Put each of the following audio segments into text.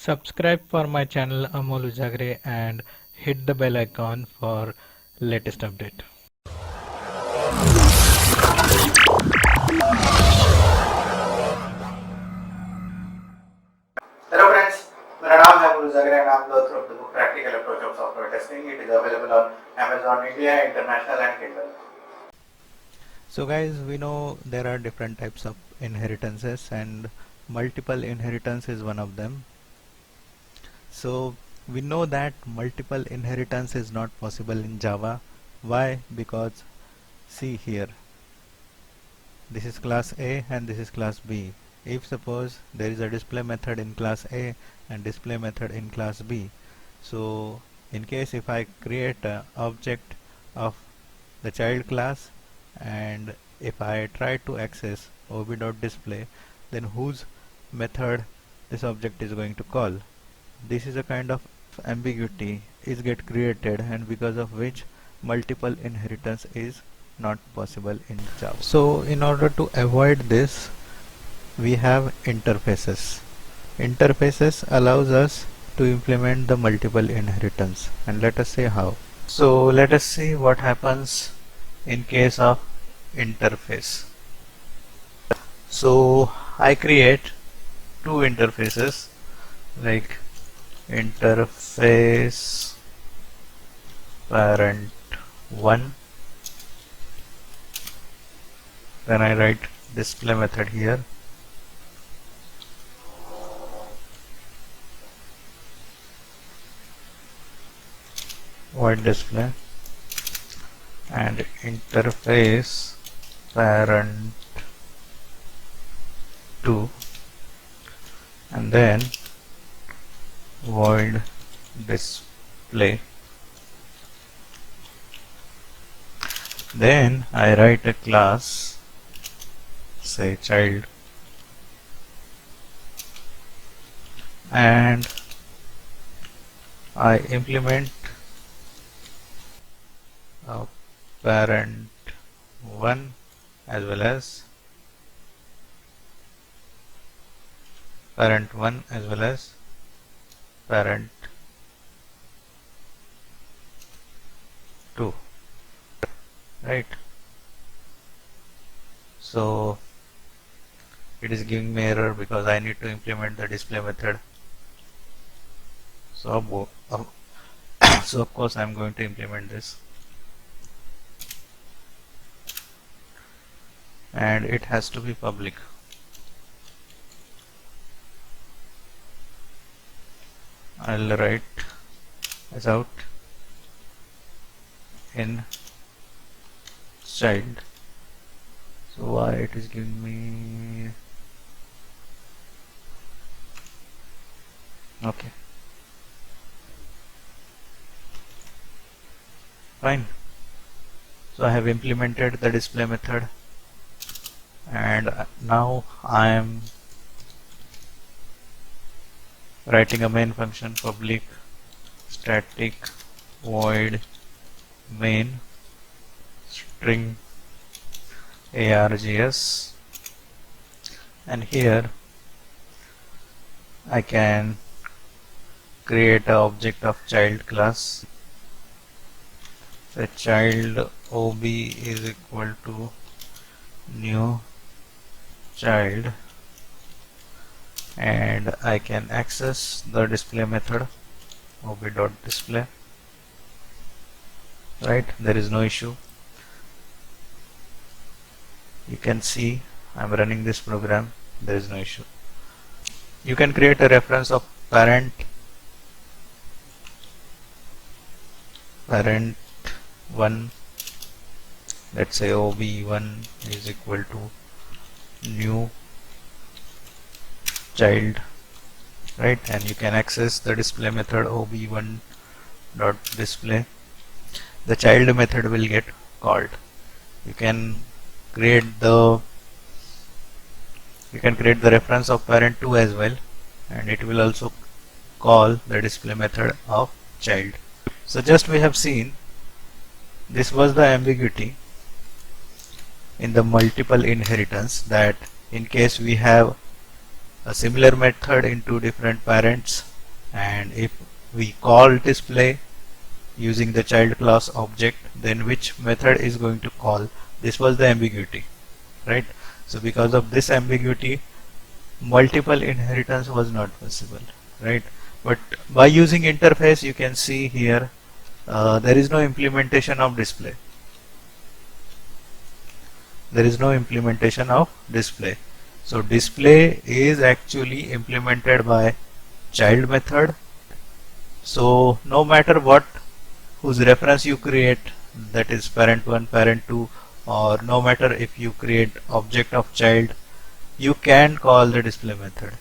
Subscribe for my channel Amol Ujagre and hit the bell icon for latest update. Hello friends, मेरा नाम है अमोल उजागर and I'm the author of the book Practical Approach of Software Testing. It is available on Amazon India, International and Kindle. So guys, we know there are different types of inheritances and multiple inheritance is one of them. So we know that multiple inheritance is not possible in Java. Why? Because see here, this is class A and this is class B. If suppose there is a display method in class A and display method in class B, so in case if I create an object of the child class and if I try to access ob.display, then whose method this object is going to call? This is a kind of ambiguity is get created, and because of which multiple inheritance is not possible in Java. So in order to avoid this, we have interfaces. Interfaces allows us to implement the multiple inheritance, and let us see how. So let us see what happens in case of interface. So I create two interfaces like interface parent 1, then I write display method here, void display, and interface parent 2, and then void display. Then I write a class, say child, and I implement parent 1 as well as parent 1 as well as parent 2, right? So it is giving me error because I need to implement the display method. So so of course I am going to implement this, and it has to be public. I'll write as out in child. So why it is giving me, okay, fine. So I have implemented the display method, and now I am writing a main function public static void main string args, and here I can create an object of child class. The child ob is equal to new child, and I can access the display method ob.display, right? There is no issue. You can see I'm running this program, there is no issue. You can create a reference of parent 1, let's say ob1 is equal to new child, right? And you can access the display method ob1.display. The child method will get called. You can create the reference of parent 2 as well, and it will also call the display method of child. So just we have seen this was the ambiguity in the multiple inheritance, that in case we have a similar method in two different parents, and if we call display using the child class object, then which method is going to call? This was the ambiguity, right? So because of this ambiguity, multiple inheritance was not possible, right? But by using interface, you can see here there is no implementation of display. There is no implementation of display. So display is actually implemented by child method. So no matter what, whose reference you create, that is parent1, parent2, or no matter if you create object of child, you can call the display method.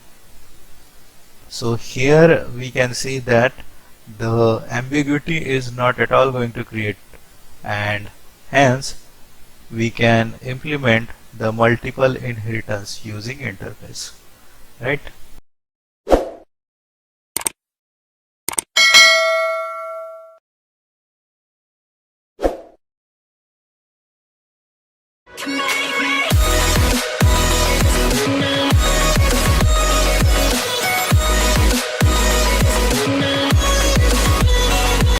So here we can see that the ambiguity is not at all going to create, and hence we can implement the multiple inheritance using interface, right?